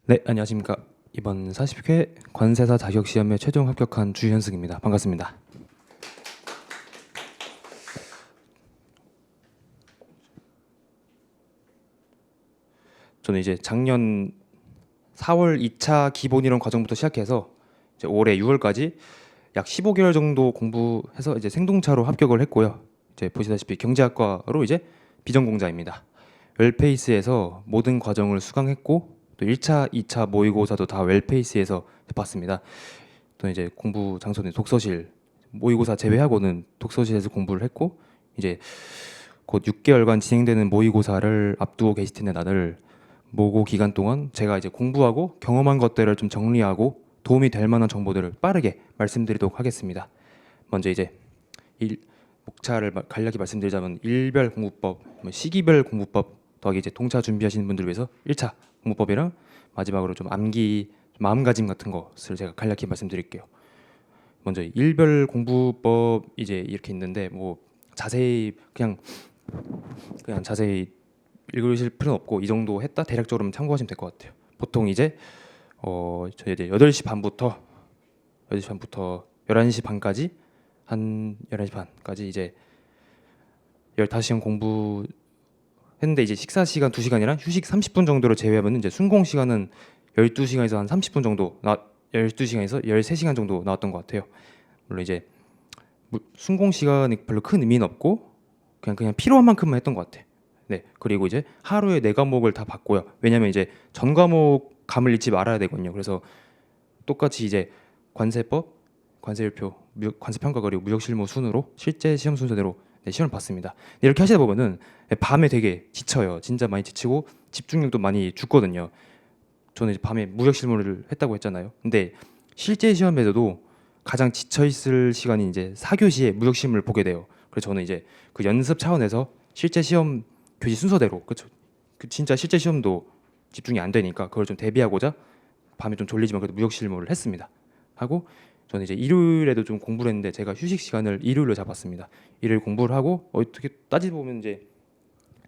네, 안녕하십니까. 이번 40회 관세사 자격시험에 최종 합격한 주현승입니다. 반갑습니다. 저는 이제 작년 4월 2차 기본이론 과정부터 시작해서 이제 올해 6월까지 약 15개월 정도 공부해서 이제 생동차로 합격을 했고요. 이제 보시다시피 경제학과로 이제 비전공자입니다. 웰페이스에서 모든 과정을 수강했고 또 1차, 2차 모의고사도 다 웰페이스에서 봤습니다. 또 이제 공부 장소는 독서실, 모의고사 제외하고는 독서실에서 공부를 했고 이제 곧 6개월간 진행되는 모의고사를 앞두고 계실 텐데 다들 모고 기간 동안 제가 이제 공부하고 경험한 것들을 좀 정리하고 도움이 될 만한 정보들을 빠르게 말씀드리도록 하겠습니다. 먼저 이제 목차를 간략히 말씀드리자면 일별 공부법, 시기별 공부법 더하기 이제 동차 준비하시는 분들을 위해서 1차 공부법이랑 마지막으로 좀 암기, 마음가짐 같은 것을 제가 간략히 말씀드릴게요. 먼저 일별 공부법 이제 이렇게 있는데 뭐 자세히 그냥 자세히 읽으실 필요는 없고 이 정도 했다 대략적으로만 참고하시면 될 것 같아요. 보통 이제 저희 이제 8시 반부터 11시 반까지 한 11시 반까지 이제 15시간 공부했는데 이제 식사 시간 2시간이랑 휴식 30분 정도로 제외하면 이제 순공 시간은 12시간에서 한 30분 정도 12시간에서 13시간 정도 나왔던 것 같아요. 물론 이제 순공 시간이 별로 큰 의미는 없고 그냥 필요한 만큼만 했던 것 같아요. 네, 그리고 이제 하루에 4과목을 다 봤고요. 왜냐면 이제 전 과목 감을 잃지 말아야 되거든요. 그래서 똑같이 이제 관세법, 관세율표, 관세평가 그리고 무역실무 순으로 실제 시험 순서대로 네, 시험을 봤습니다. 이렇게 하시다 보면은 밤에 되게 지쳐요. 진짜 많이 지치고 집중력도 많이 죽거든요. 저는 이제 밤에 무역실무를 했다고 했잖아요. 근데 실제 시험에서도 가장 지쳐 있을 시간이 이제 4교시에 무역실무를 보게 돼요. 그래서 저는 이제 그 연습 차원에서 실제 시험 교시 순서대로 그쵸? 그 진짜 실제 시험도 집중이 안 되니까 그걸 좀 대비하고자 밤에 좀 졸리지만 그래도 무역실무를 했습니다. 하고 저는 이제 일요일에도 좀 공부를 했는데 제가 휴식 시간을 일요일로 잡았습니다. 일요일 공부를 하고 어떻게 따지고 보면 이제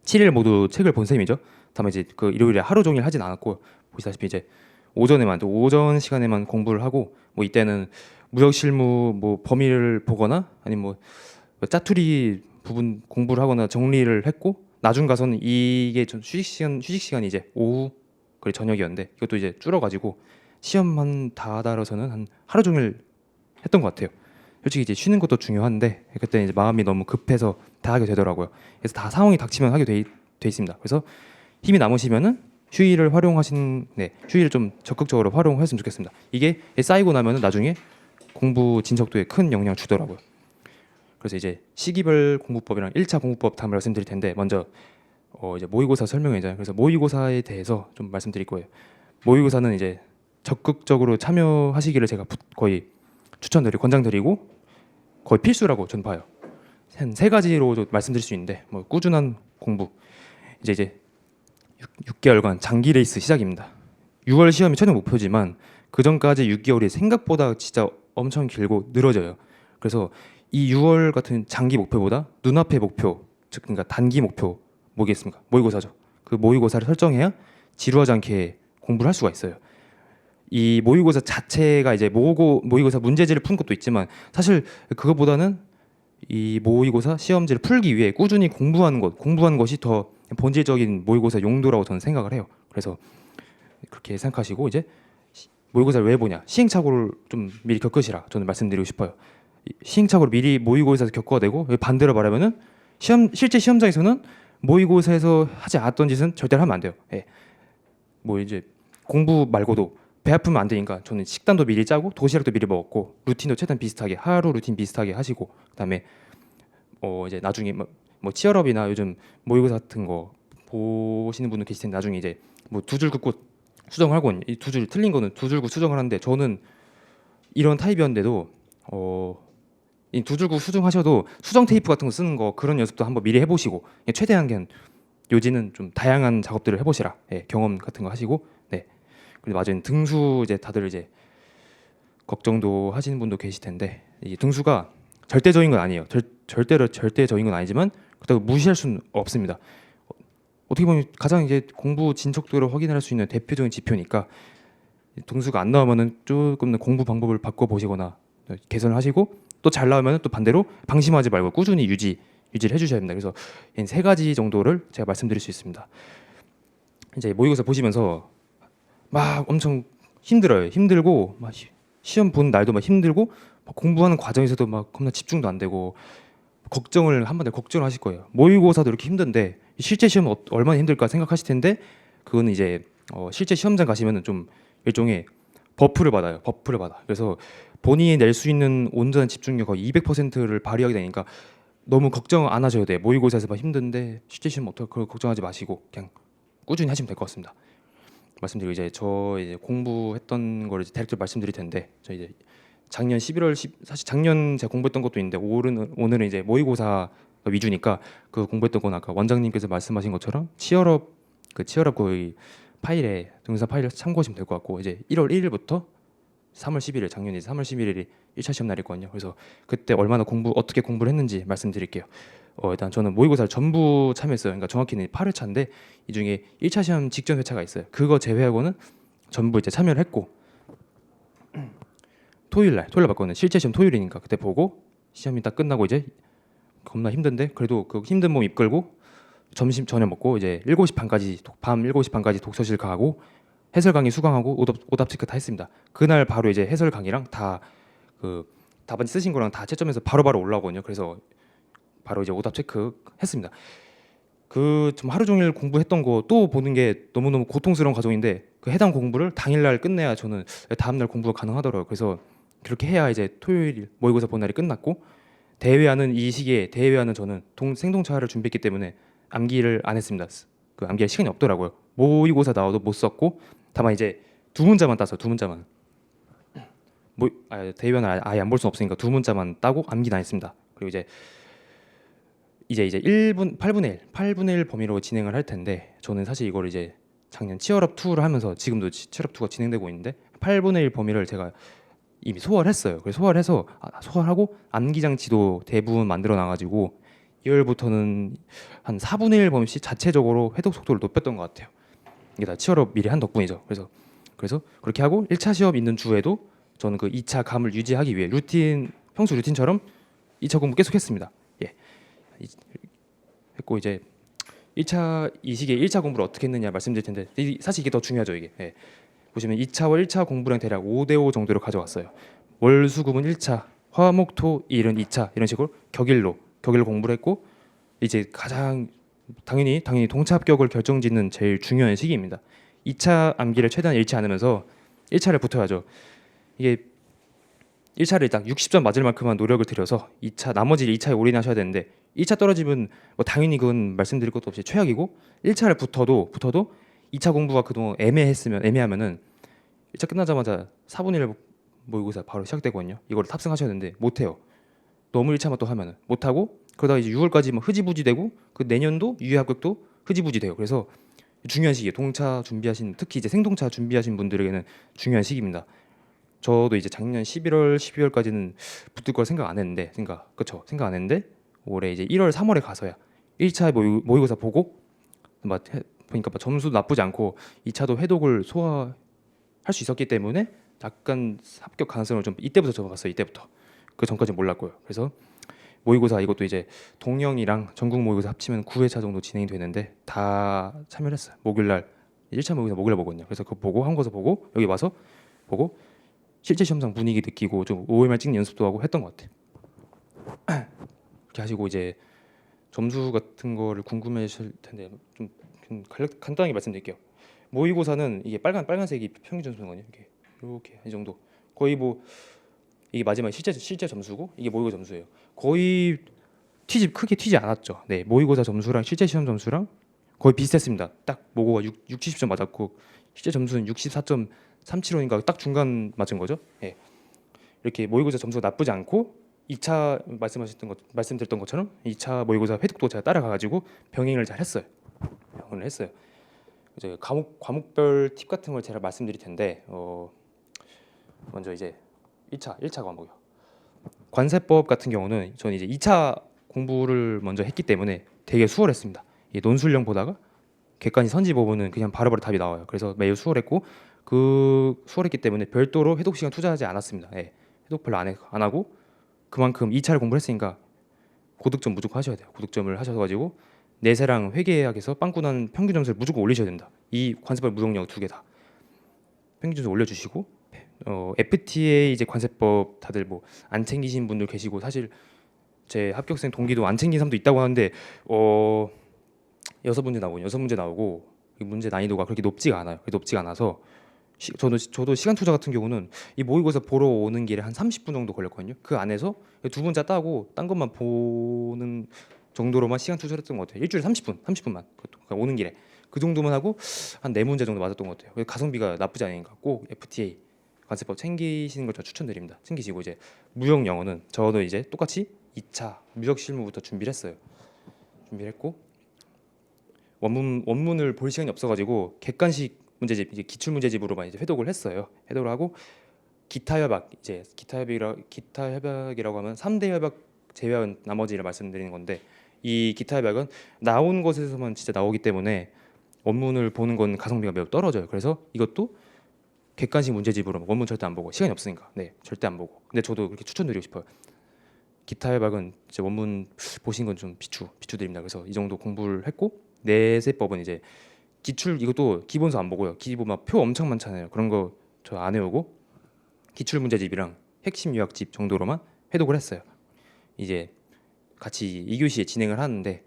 7일 모두 책을 본 셈이죠. 다만 이제 그 일요일에 하루 종일 하진 않았고 보시다시피 이제 오전 시간에만 공부를 하고 뭐 이때는 무역실무 뭐 범위를 보거나 아니면 뭐 짜투리 부분 공부를 하거나 정리를 했고 나중 가서는 이게 전 휴식 시간이 이제 오후 그리고 저녁이었는데 이것도 이제 줄어가지고 시험만 다 달아서는 한 하루 종일 했던 것 같아요. 솔직히 이제 쉬는 것도 중요한데 그때 이제 마음이 너무 급해서 다 하게 되더라고요. 그래서 다 상황이 닥치면 하게 돼 있습니다. 그래서 힘이 남으시면은 휴일을 좀 적극적으로 활용했으면 좋겠습니다. 이게 쌓이고 나면은 나중에 공부 진척도에 큰 영향을 주더라고요. 그래서 이제 시기별 공부법이랑 1차 공부법 다 말씀드릴 텐데 먼저 이제 모의고사 설명회잖아요. 그래서 모의고사에 대해서 좀 말씀드릴 거예요. 모의고사는 이제 적극적으로 참여하시기를 제가 거의 권장드리고 거의 필수라고 저는 봐요. 한 세 가지로 말씀드릴 수 있는데 뭐 꾸준한 공부 이제 6개월간 장기 레이스 시작입니다. 6월 시험이 최종 목표지만 그 전까지 6개월이 생각보다 진짜 엄청 길고 늘어져요. 그래서 이 6월 같은 장기 목표보다 눈앞의 목표, 즉 그러니까 단기 목표 뭐겠습니까? 모의고사죠. 그 모의고사를 설정해야 지루하지 않게 공부를 할 수가 있어요. 이 모의고사 자체가 이제 모의고사 문제지를 푸는 것도 있지만 사실 그것보다는 이 모의고사 시험지를 풀기 위해 꾸준히 공부하는 것이 더 본질적인 모의고사 용도라고 저는 생각을 해요. 그래서 그렇게 생각하시고 이제 모의고사를 왜 보냐? 시행착오를 좀 미리 겪으시라 저는 말씀드리고 싶어요. 시행착오를 미리 모의고사에서 겪어야 되고 반대로 말하면은 실제 시험장에서는 모의고사에서 하지 않았던 짓은 절대로 하면 안 돼요. 예. 뭐 이제 공부 말고도 배 아프면 안 되니까 저는 식단도 미리 짜고 도시락도 미리 먹었고 루틴도 최대한 비슷하게 하루 루틴 비슷하게 하시고 그다음에 이제 나중에 뭐 치얼업이나 요즘 모의고사 같은 거 보시는 분들 계실 텐데 나중에 이제 뭐 두 줄 긋고 수정하고 이 두 줄 틀린 거는 두 줄 긋고 수정을 하는데 저는 이런 타입이었는데도 이 두 줄 긋고 수정하셔도 수정 테이프 같은 거 쓰는 거 그런 연습도 한번 미리 해보시고 최대한 그냥 요지는 좀 다양한 작업들을 해보시라. 예, 경험 같은 거 하시고 네. 그리고 맞아요. 등수 이제 다들 이제 걱정도 하시는 분도 계실 텐데 이 등수가 절대적인 건 아니에요. 절대적인 건 아니지만 그렇다고 무시할 수는 없습니다. 어떻게 보면 가장 이제 공부 진척도를 확인할 수 있는 대표적인 지표니까 등수가 안 나오면은 조금 더 공부 방법을 바꿔 보시거나 개선을 하시고 또 잘 나오면은 또 반대로 방심하지 말고 꾸준히 유지를 해주셔야 됩니다. 그래서 이 세 가지 정도를 제가 말씀드릴 수 있습니다. 이제 모의고사 보시면서 막 엄청 힘들어요. 힘들고 막 시험 본 날도 막 힘들고 막 공부하는 과정에서도 막 겁나 집중도 안 되고 걱정을 한번에 걱정을 하실 거예요. 모의고사도 이렇게 힘든데 실제 시험은 얼마나 힘들까 생각하실 텐데 그거는 이제 실제 시험장 가시면은 좀 일종의 버프를 받아요. 버프를 받아. 그래서 본인이 낼 수 있는 온전한 집중력 거의 200%를 발휘하게 되니까 너무 걱정 안 하셔도 돼요. 모의고사에서 막 힘든데 실제 시험 어떻게 그걸 걱정하지 마시고 그냥 꾸준히 하시면 될 것 같습니다. 말씀드리고 이제 저 이제 공부했던 거를 이제 대략적으로 말씀드릴 텐데 저 이제 작년 11월 사실 작년 제가 공부했던 것도 있는데 오늘은 이제 모의고사 위주니까 그 공부했던 건 아까 원장님께서 말씀하신 것처럼 치얼업 거의 파일에 동영상 파일을 참고하시면 될 것 같고 이제 1월 1일부터 3월 11일 작년 이제 3월 11일이 1차 시험 날이거든요. 그래서 그때 얼마나 어떻게 공부를 했는지 말씀드릴게요. 일단 저는 모의고사를 전부 참여했어요. 그러니까 정확히는 8회차인데 이 중에 1차 시험 직전 회차가 있어요. 그거 제외하고는 전부 이제 참여를 했고 토요일 날 봤거든요. 실제 시험 토요일이니까 그때 보고 시험이 딱 끝나고 이제 겁나 힘든데 그래도 그 힘든 몸 이끌고 점심 저녁 먹고 이제 7시 반까지 밤 7시 반까지 독서실 가고 해설 강의 수강하고 오답 체크 다 했습니다. 그날 바로 이제 해설 강의랑 다 그 답안 쓰신 거랑 다 채점해서 바로바로 올라오거든요. 그래서 바로 이제 오답 체크 했습니다. 그 좀 하루 종일 공부했던 거 또 보는 게 너무너무 고통스러운 과정인데 그 해당 공부를 당일날 끝내야 저는 다음날 공부가 가능하더라고요. 그래서 그렇게 해야 이제 토요일 모의고사 본 날이 끝났고 대회하는 이 시기에 대회하는 저는 생동차를 준비했기 때문에 암기를 안 했습니다. 그 암기할 시간이 없더라고요. 모의고사 나와도 못 썼고 다만 이제 두 문자만 따서 두 문자만 대회는 아예 안 볼 수 없으니까 두 문자만 따고 암기는 안 했습니다. 그리고 이제 8분의 1 범위로 진행을 할 텐데 저는 사실 이걸 이제 작년 치얼업 2를 하면서 지금도 치얼업 2가 진행되고 있는데 8분의 1 범위를 제가 이미 소화를 했어요. 그래서 소화하고 암기 장치도 대부분 만들어 놔가지고 2월부터는 한 4분의 1 범위씩 자체적으로 회독 속도를 높였던 것 같아요. 이게 다 치얼업 미리 한 덕분이죠. 그래서 그렇게 하고 1차 시험 있는 주에도 저는 그 2차 감을 유지하기 위해 평소 루틴처럼 2차 공부 계속했습니다. 예. 했고 이제 이 시기에 1차 공부를 어떻게 했느냐 말씀드릴 텐데 사실 이게 더 중요하죠. 이게 보시면 2차와 1차 공부량 대략 5대5 정도로 가져왔어요. 월, 수, 금은 1차, 화, 목, 토, 일은 2차 이런 식으로 격일로 공부를 했고 이제 가장 당연히 동차 합격을 결정짓는 제일 중요한 시기입니다. 2차 암기를 최대한 잃지 않으면서 1차를 붙어야죠. 이게 1차를 딱 60점 맞을 만큼만 노력을 들여서 나머지 2차에 올인하셔야 되는데 1차 떨어지면 뭐 당연히 그건 말씀드릴 것도 없이 최악이고 1차를 붙어도 2차 공부가 그동안 애매하면은 1차 끝나자마자 4분의 1 모의고사 바로 시작되거든요. 이걸 탑승하셔야 되는데 못해요. 너무 1차만 또 하면은 못하고 그러다가 이제 6월까지 막 흐지부지 되고 그 내년도 유예 합격도 흐지부지 돼요. 그래서 중요한 시기에 동차 준비하신 특히 이제 생동차 준비하신 분들에게는 중요한 시기입니다. 저도 이제 작년 11월, 12월까지는 붙을 걸 생각 안 했는데 생각 안 했는데 올해 이제 1월, 3월에 가서야 1차 모의고사 보고 보니까 점수도 나쁘지 않고 2차도 회독을 소화할 수 있었기 때문에 약간 합격 가능성을 좀 이때부터 접어봤어요. 이때부터. 그 전까지 몰랐고요. 그래서 모의고사 이것도 이제 동영이랑 전국 모의고사 합치면 9회차 정도 진행이 되는데 다 참여를 했어요. 목요일날 1차 모의고사 목요일날 보거든요. 그래서 그거 보고 한국에서 보고 여기 와서 보고 실제 시험장 분위기 느끼고 좀 OMR 찍는 연습도 하고 했던 것 같아요. 이렇게 하시고 이제 점수 같은 거를 궁금해하실 텐데 좀 간단하게 말씀드릴게요. 모의고사는 이게 빨간색이 평균 점수거든요. 이렇게 이 정도. 거의 뭐 이게 마지막 실제 점수고 이게 모의고사 점수예요. 거의 크게 튀지 않았죠. 네, 모의고사 점수랑 실제 시험 점수랑 거의 비슷했습니다. 딱 모고가 70점 맞았고 실제 점수는 64.375니까 딱 중간 맞은 거죠. 예. 이렇게 모의고사 점수가 나쁘지 않고 2차 말씀드렸던 것처럼 2차 모의고사 회독도 제가 따라가가지고 병행을 잘 했어요. 이제 과목별 팁 같은 걸 제가 말씀드릴 텐데 먼저 이제 1차 과목이요. 관세법 같은 경우는 저는 이제 2차 공부를 먼저 했기 때문에 되게 수월했습니다. 이 논술형 보다가 객관식 선지 보면은 그냥 바로바로 답이 나와요. 그래서 매일 수월했고 그 수월했기 때문에 별도로 해독 시간 투자하지 않았습니다. 예. 해독 별로 안 하고 그만큼 2차를 공부를 했으니까 고득점 무조건 하셔야 돼요. 고득점을 하셔가지고 내세랑 회계학에서 빵꾸 난 평균 점수를 무조건 올리셔야 된다. 이 관세법 무용력 두 개 다 평균 점수 올려주시고 FTA 이제 관세법 다들 뭐 안 챙기신 분들 계시고 사실 제 합격생 동기도 안 챙긴 사람도 있다고 하는데 6문제 나오고 이 문제 난이도가 그렇게 높지가 않아요. 높지가 않아서 저도 시간 투자 같은 경우는 이 모의고사 보러 오는 길에 한 30분 정도 걸렸거든요. 그 안에서 두 문제 따고 딴 것만 보는 정도로만 시간 투자를 했던 것 같아요. 일주일에 30분만 그러니까 오는 길에 그 정도만 하고 한 4문제 정도 맞았던 것 같아요. 가성비가 나쁘지 않으니까 꼭 FTA 관세법 챙기시는 걸 저 추천드립니다. 챙기시고 이제 무역 영어는 저도 이제 똑같이 2차 무역 실무부터 준비를 했어요. 준비를 했고 원문을 볼 시간이 없어가지고 객관식 문제집 이제 기출 문제집으로만 이제 회독을 했어요. 회독을 하고 기타 협약이라고 하면 3대 협약 제외한 나머지를 말씀드리는 건데 이 기타 협약은 나온 것에서만 진짜 나오기 때문에 원문을 보는 건 가성비가 매우 떨어져요. 그래서 이것도 객관식 문제집으로 원문 절대 안 보고 시간이 없으니까 절대 안 보고 근데 저도 그렇게 추천드리고 싶어요. 기타 협약은 이제 원문 보신 건 좀 비추드립니다. 그래서 이 정도 공부를 했고 내세법은 이제 기출 이것도 기본서 안 보고요. 기본 막 표 엄청 많잖아요. 그런 거 저 안 외우고 기출 문제집이랑 핵심 요약집 정도로만 회독을 했어요. 이제 같이 2교시에 진행을 하는데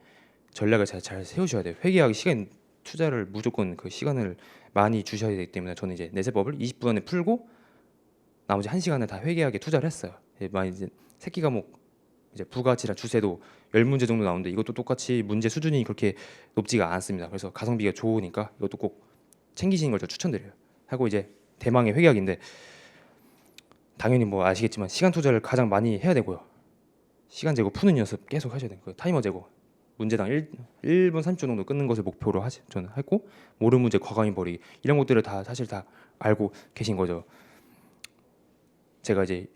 전략을 잘 세우셔야 돼요. 회계하기 시간 투자를 무조건 그 시간을 많이 주셔야 되기 때문에 저는 이제 내세법을 20분 안에 풀고 나머지 1시간을 다 회계하기에 투자를 했어요. 많이 이제 새끼 과목 이제 부가치랑 주세도 10문제 정도 나오는데 이것도 똑같이 문제 수준이 그렇게 높지가 않습니다. 그래서 가성비가 좋으니까 이것도 꼭 챙기시는 걸 저 추천드려요. 하고 이제 대망의 회계학인데 당연히 뭐 아시겠지만 시간 투자를 가장 많이 해야 되고요. 시간 제고 푸는 연습 계속 하셔야 돼요. 그 타이머 제고 문제당 1분 30초 정도 끊는 것을 목표로 저는 했고 모르는 문제 과감히 버리기 이런 것들을 다 사실 다 알고 계신 거죠. 제가 이제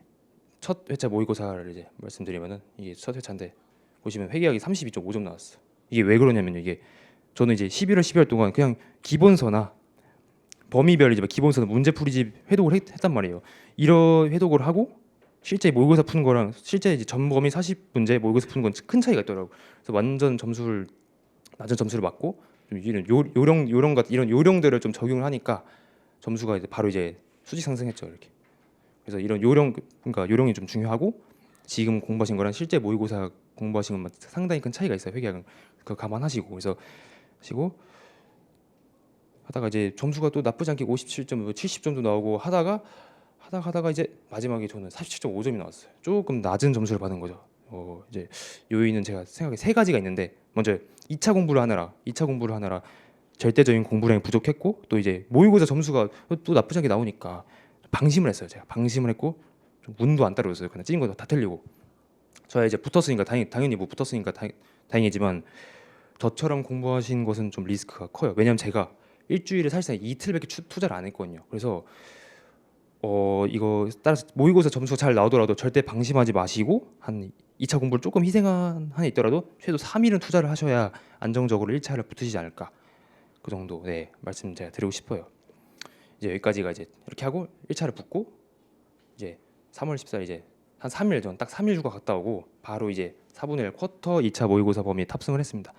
첫 회차 모의고사를 이제 말씀드리면은 이게 첫 회차인데 보시면 회계학이 32.5점 나왔어요. 이게 왜 그러냐면요. 이게 저는 이제 11월 12월 동안 그냥 기본서나 범위별 이제 기본서나 문제풀이집 회독을 했단 말이에요. 이런 회독을 하고 실제 모의고사 푸는 거랑 실제 이제 전범위 40문제 모의고사 푸는 건 큰 차이가 있더라고. 그래서 완전 낮은 점수를 받고 좀 이런 이런 요령들을 좀 적용을 하니까 점수가 이제 바로 이제 수직 상승했죠. 이렇게. 그래서 이런 그러니까 요령이 좀 중요하고 지금 공부하신 거랑 실제 모의고사 공부하신 건 상당히 큰 차이가 있어요. 회계학은 그거 감안하시고 그래서 하시고 하다가 이제 점수가 또 나쁘지 않게 57점, 70점도 나오고 하다가 이제 마지막에 저는 47.5점이 나왔어요. 조금 낮은 점수를 받은 거죠. 이제 요인은 제가 생각에 세 가지가 있는데 먼저 2차 공부를 하느라 절대적인 공부량이 부족했고 또 이제 모의고사 점수가 또 나쁘지 않게 나오니까 방심을 했어요. 제가 방심을 했고 좀 운도 안 따라줬어요. 그냥 찐 거 다 틀리고 저야 이제 붙었으니까 당연히 뭐 붙었으니까 다행이지만 저처럼 공부하신 것은 좀 리스크가 커요. 왜냐면 제가 일주일에 사실상 이틀밖에 투자를 안 했거든요. 그래서 이거 따라서 모의고사 점수가 잘 나오더라도 절대 방심하지 마시고 한 2차 공부를 조금 희생한 한에 있더라도 최소 3일은 투자를 하셔야 안정적으로 1차를 붙으시지 않을까 그 정도 말씀 제가 드리고 싶어요. 이제 여기까지가 이제 이렇게 하고 1차를 붙고 이제 3월 14일 이제 한 3일 전 딱 3일 휴가 갔다 오고 바로 이제 4분의 1 쿼터 2차 모의고사 범위에 탑승을 했습니다.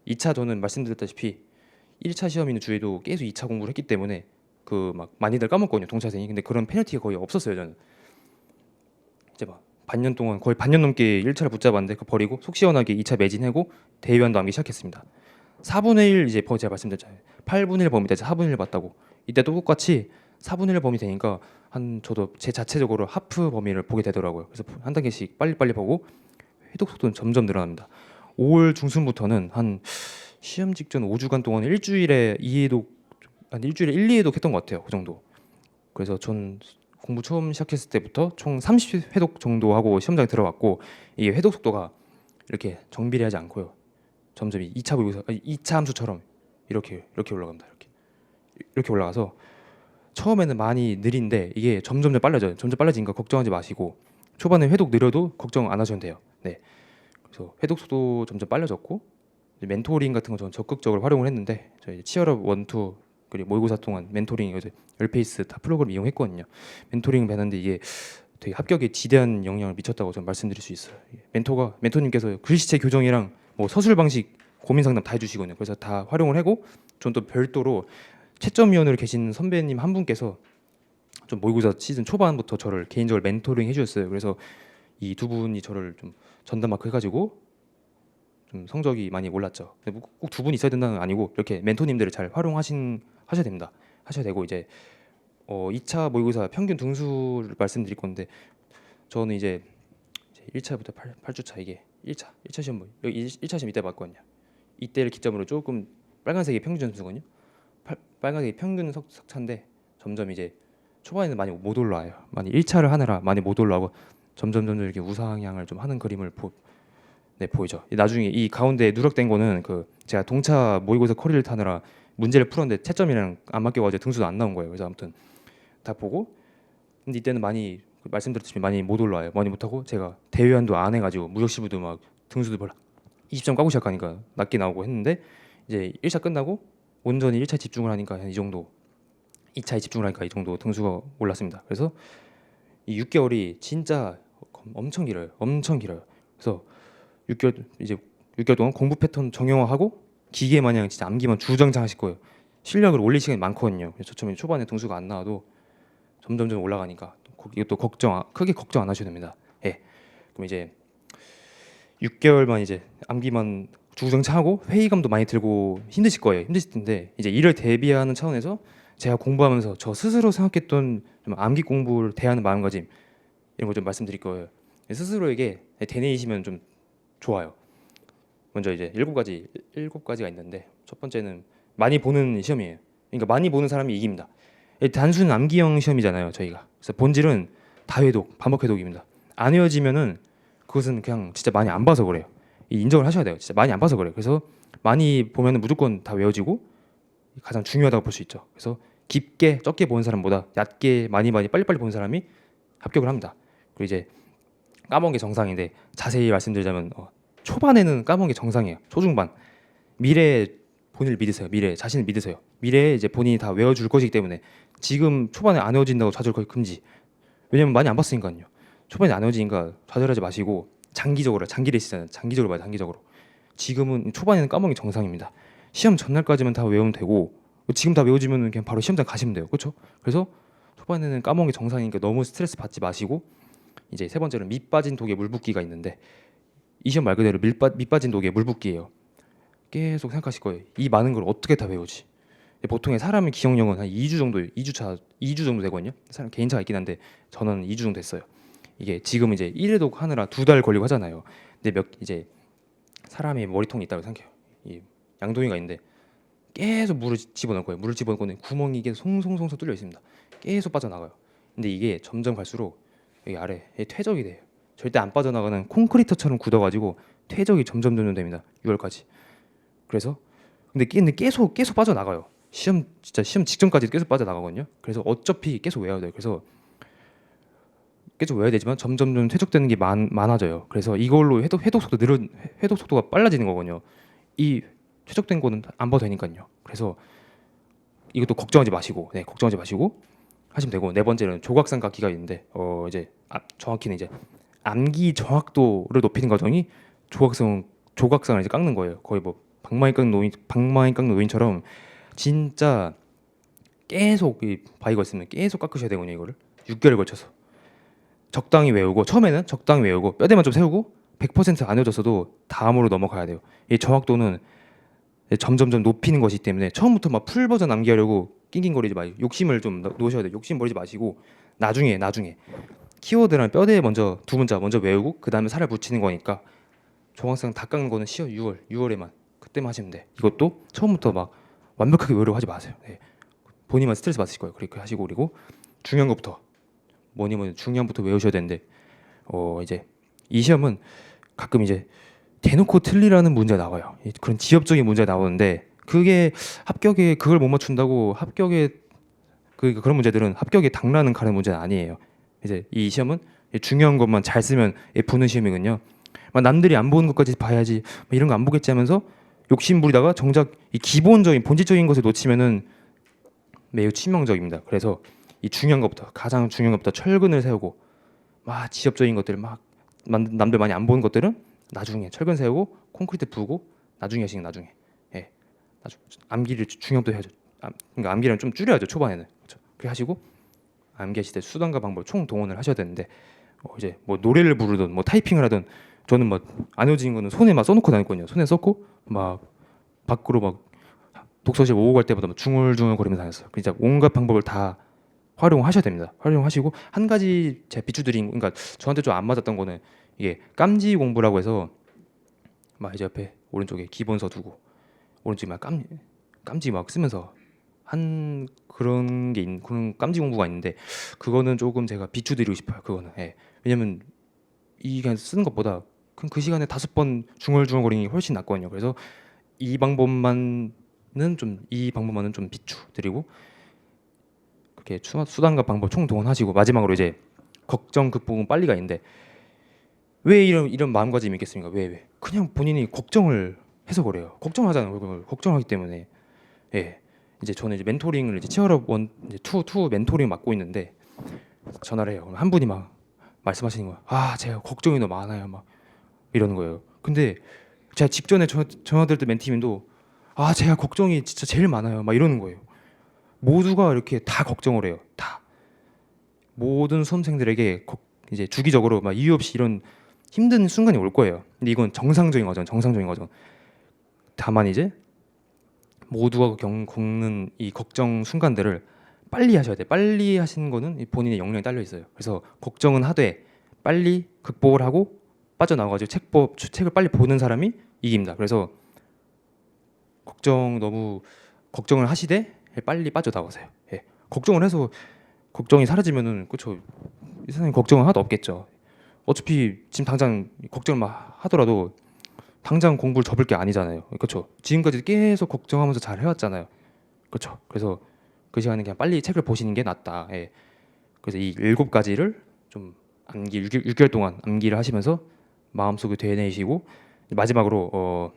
2차 저는 말씀드렸다시피 1차 시험 있는 주에도 계속 2차 공부를 했기 때문에 그 막 많이들 까먹거든요 동차생이. 근데 그런 페널티가 거의 없었어요. 저는 이제 막 반년 동안 거의 반년 넘게 1차를 붙잡았는데 그 버리고 속 시원하게 2차 매진하고 대위원도 암기 시작했습니다. 4분의 1 이제 제가 말씀드렸잖아요. 8분의 1 범위 돼서 4분의 1 봤다고. 이때도 똑같이 4분의 1 범위 되니까 저도 제 자체적으로 하프 범위를 보게 되더라고요. 그래서 한 단계씩 빨리빨리 보고 회독 속도는 점점 늘어납니다. 5월 중순부터는 한 시험 직전 5주간 동안 일주일에 2회독 한 일주일에 1, 2회독 했던 것 같아요. 그 정도. 그래서 전 공부 처음 시작했을 때부터 총 30회독 정도 하고 시험장에 들어갔고 이게 회독 속도가 이렇게 정비례하지 않고요. 점점 2차 모의고사 2차 함수처럼 이렇게 올라갑니다. 이렇게 올라가서 처음에는 많이 느린데 이게 점점 빨라져요. 점점 빨라지니까 걱정하지 마시고 초반에 회독 느려도 걱정 안 하셔도 돼요. 그래서 회독 속도 점점 빨라졌고 멘토링 같은 거 저는 적극적으로 활용을 했는데 저희 치얼업 원투 그리고 모의고사 동안 멘토링 이제 열페이스 다 프로그램 이용했거든요. 멘토링 배웠는데 이게 되게 합격에 지대한 영향을 미쳤다고 저는 말씀드릴 수 있어요. 멘토님께서 글씨체 교정이랑 뭐 서술 방식 고민 상담 다 해주시거든요. 그래서 다 활용을 하고 전 또 별도로 채점위원으로 계신 선배님 한 분께서 좀 모의고사 시즌 초반부터 저를 개인적으로 멘토링 해주셨어요. 그래서 이 두 분이 저를 좀 전담 마크 해가지고 좀 성적이 많이 올랐죠. 꼭 두 분 있어야 된다는 건 아니고 이렇게 멘토님들을 잘 하셔야 됩니다. 하셔야 되고 이제 2차 모의고사 평균 등수를 말씀드릴 건데 저는 이제 1차부터 8주차 이게 1차 시험 여기 1차 시험 이때 봤거든요. 이때를 기점으로 조금 빨간색이 평균 점수거든요. 빨간색이 평균 석차인데 점점 이제 초반에는 많이 못 올라와요. 많이 1차를 하느라 많이 못 올라오고 점점 이렇게 우상향을 좀 하는 그림을 보이죠. 나중에 이 가운데 누락된 거는 제가 동차 모의고사 커리를 타느라 문제를 풀었는데 채점이랑 안 맞겨가지고 등수도 안 나온 거예요. 그래서 아무튼 다 보고 근데 이때는 많이 말씀드렸듯이 많이 못 올라와요. 많이 못하고 제가 대외환도 안 해가지고 무적시부도 막 등수도 별로 20점 까고 시작하니까 낮게 나오고 했는데 이제 1차 끝나고 온전히 1차 집중을 하니까 이 정도 2차에 집중을 하니까 이 정도 등수가 올랐습니다. 그래서 이 6개월이 진짜 엄청 길어요. 엄청 길어요. 그래서 6개월 동안 공부 패턴 정형화하고 기계 마냥 진짜 암기만 주장창 하실 거예요. 실력을 올릴 시간이 많거든요. 그래서 처음에 초반에 등수가 안 나와도 점점 올라가니까 이것도 크게 걱정 안 하셔도 됩니다. 예. 그럼 이제 6개월만 이제 암기만 주구장창 하고 회의감도 많이 들고 힘드실 거예요. 힘드실 텐데 이제 이를 대비하는 차원에서 제가 공부하면서 저 스스로 생각했던 좀 암기 공부를 대하는 마음가짐 이런 거 좀 말씀드릴 거예요. 스스로에게 되뇌이시면 좀 좋아요. 먼저 이제 7가지가 있는데 첫 번째는 많이 보는 시험이에요. 그러니까 많이 보는 사람이 이깁니다. 단순 암기형 시험이잖아요, 저희가. 그래서 본질은 다회독, 반복회독입니다. 안 외워지면은 그것은 그냥 진짜 많이 안 봐서 그래요. 인정을 하셔야 돼요. 진짜 많이 안 봐서 그래요. 그래서 많이 보면은 무조건 다 외워지고 가장 중요하다고 볼 수 있죠. 그래서 깊게 적게 보는 사람보다 얕게 많이 빨리빨리 보는 사람이 합격을 합니다. 그리고 이제 까먹은 게 정상인데 자세히 말씀드리자면 초반에는 까먹은 게 정상이에요. 초중반 미래에 본인을 믿으세요. 미래 자신을 믿으세요. 미래에 이제 본인이 다 외워줄 것이기 때문에 지금 초반에 안 외워진다고 좌절 거의 금지. 왜냐면 많이 안 봤으니까요. 초반에 안 외워지니까 좌절하지 마시고 장기 레이스잖아요. 장기적으로 봐요. 장기적으로. 지금은 초반에는 까먹은 게 정상입니다. 시험 전날까지만 다 외우면 되고 지금 다 외워지면 그냥 바로 시험장 가시면 돼요. 그렇죠? 그래서 초반에는 까먹은 게 정상이니까 너무 스트레스 받지 마시고 이제 세 번째는 밑 빠진 독에 물 붓기가 있는데 이 시험 말 그대로 밑 빠진 독에 물 붓기예요. 계속 생각하실 거예요. 이 많은 걸 어떻게 다 외우지? 보통의 사람의 기억력은 한 2주 정도 되거든요. 사람 개인차가 있긴 한데 저는 2주 정도 됐어요. 이게 지금 이제 1회독 하느라 2달 걸리고 하잖아요. 근데 이제 사람이 머리통이 있다고 생각해요. 이 양동이가 있는데 계속 물을 집어넣을 거예요. 물을 집어넣고 구멍이 이게 송송송송 뚫려 있습니다. 계속 빠져나가요. 근데 이게 점점 갈수록 여기 아래 퇴적이 돼요. 절대 안 빠져나가는 콘크리트처럼 굳어가지고 퇴적이 점점 됩니다. 6월까지. 그래서 근데 계속 빠져나가요. 시험 직전까지 계속 빠져나가거든요. 그래서 어차피 계속 외워야 돼요. 그래서 계속 외워야 되지만 점점 퇴적되는 게 많아져요. 그래서 이걸로 회독 속도가 빨라지는 거거든요. 이 퇴적된 거는 안 봐도 되니까요. 그래서 이것도 걱정하지 마시고 하시면 되고 네 번째는 조각상 깎기가 있는데 이제 정확히는 이제 암기 정확도를 높이는 과정이 조각상을 이제 깎는 거예요. 거의 뭐 방망이 깎는 노인처럼 진짜 계속 이 바위가 있으면 계속 깎으셔야 되거든요. 이거를 6개월 걸쳐서 적당히 외우고 처음에는 적당히 외우고 뼈대만 좀 세우고 100%안 외워졌어도 다음으로 넘어가야 돼요. 이 정확도는 점점 높이는 것이기 때문에 처음부터 막 풀 버전 암기하려고 낑낑거리지 마시고 욕심을 좀 놓으셔야 돼요. 욕심 버리지 마시고 나중에 키워드랑 뼈대 먼저 두 문자 먼저 외우고 그 다음에 살을 붙이는 거니까 정확상 다 깎는 거는 10월 6월에만 그때만 하시면 돼. 이것도 처음부터 막 완벽하게 외우려고 하지 마세요. 네. 본인만 스트레스 받으실 거예요. 그렇게 하시고 그리고 중요한 것부터 뭐니 중요한부터 외우셔야 되는데 이제 이 시험은 가끔 이제 대놓고 틀리라는 문제가 나와요. 그런 지엽적인 문제가 나오는데 그게 합격에 그걸 못 맞춘다고 합격에 그런 문제들은 합격에 당라는 가는 문제는 아니에요. 이제 이 시험은 중요한 것만 잘 쓰면 붙는 시험이거든요. 막 남들이 안 보는 것까지 봐야지 이런 거 안 보겠지 하면서 욕심부리다가 정작 이 기본적인 본질적인 것을 놓치면은 매우 치명적입니다. 그래서 이 중요한 것부터 가장 중요한 것부터 철근을 세우고 막 지엽적인 것들 막 남들 많이 안 보는 것들은 나중에 철근 세우고 콘크리트 부고 나중에 하시는 나중에 예 암기를 중요도 해야죠. 그러니까 암기를 좀 줄여야죠 초반에는 그렇죠. 그렇게 하시고 암기하실 때 수단과 방법 총 동원을 하셔야 되는데 이제 뭐 노래를 부르든 뭐 타이핑을 하든 저는 막 안 외워지는 거는 손에 막 써놓고 다녔거든요. 손에 썼고 막 밖으로 막 독서실 오고 갈 때마다 막 중얼중얼 거리면서 다녔어요. 진짜 온갖 방법을 다 활용하셔야 됩니다. 활용하시고 한 가지 제가 비추드린 그러니까 저한테 좀 안 맞았던 거는 이게 깜지 공부라고 해서 막 이제 옆에 오른쪽에 기본서 두고 오른쪽에 막 깜지 막 쓰면서 한 그런 그런 깜지 공부가 있는데 그거는 조금 제가 비추드리고 싶어요. 그거는 예. 왜냐면 이 그냥 쓰는 것보다 그 시간에 5번 중얼중얼거리는 게 훨씬 낫거든요. 그래서 이 방법만은 좀 비추드리고 그렇게 수단과 방법 총 동원하시고 마지막으로 이제 걱정 극복은 빨리가 있는데 왜 이런 마음가짐이 있겠습니까? 왜? 그냥 본인이 걱정을 해서 그래요. 걱정하잖아요. 그걸 걱정하기 때문에 예. 이제 저는 이제 멘토링을 이제 치어럽 원 이제 투 멘토링 맡고 있는데 전화를 해요. 한 분이 막 말씀하시는 거야. 아, 제가 걱정이 너무 많아요. 막 이러는 거예요. 근데 제가 직전에 전화드릴 때 멘티님도 아, 제가 걱정이 진짜 제일 많아요. 막 이러는 거예요. 모두가 이렇게 다 걱정을 해요. 다 모든 수험생들에게 이제 주기적으로 막 이유 없이 이런 힘든 순간이 올 거예요. 근데 이건 정상적인 거죠. 정상적인 거죠. 다만 이제 모두가 겪는 이 걱정 순간들을 빨리 하셔야 돼. 빨리 하시는 거는 본인의 역량이 딸려 있어요. 그래서 걱정은 하되 빨리 극복을 하고 빠져나와가지고 책을 빨리 보는 사람이 이깁니다. 그래서 너무 걱정을 하시되 빨리 빠져나오세요. 예. 걱정을 해서 걱정이 사라지면은 그렇죠. 이 세상에 걱정은 하나도 없겠죠. 어차피 지금 당장 걱정을 막 하더라도 당장 공부를 접을 게 아니잖아요. 그렇죠. 지금까지 계속 걱정하면서 잘 해왔잖아요. 그렇죠. 그래서 그 시간에 그냥 빨리 책을 보시는 게 낫다. 예. 그래서 이 7가지를 좀 암기 6개월 동안 암기를 하시면서 마음속에 되뇌이시고 마지막으로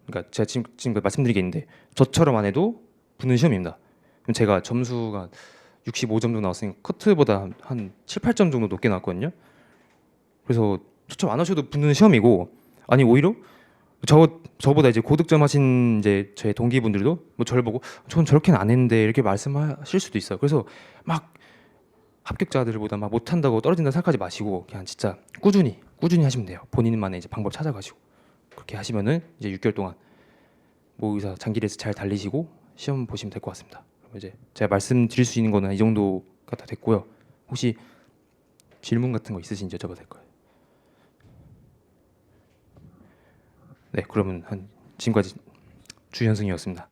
그러니까 제가 지금 말씀드린 게 있는데 저처럼 안 해도 붙는 시험입니다. 그럼 제가 점수가 65점 정도 나왔으니까 커트보다 한 7, 8점 정도 높게 나왔거든요. 그래서 저처럼 안 하셔도 붙는 시험이고 아니 오히려 저보다 이제 고득점 하신 이제 제 동기분들도 뭐 저를 보고 전 저렇게는 안 했는데 이렇게 말씀하실 수도 있어요. 그래서 막 합격자들보다 막 못한다고 떨어진다 생각하지 마시고 그냥 진짜 꾸준히 하시면 돼요. 본인만의 이제 방법 찾아가지고 그렇게 하시면은 이제 6개월 동안 뭐 의사 장기 레이스 잘 달리시고 시험 보시면 될 것 같습니다. 그럼 이제 제가 말씀드릴 수 있는 거는 이 정도가 다 됐고요. 혹시 질문 같은 거 있으신지 여쭤봐도 될까요? 네, 그러면 한 지금까지 주현승이었습니다.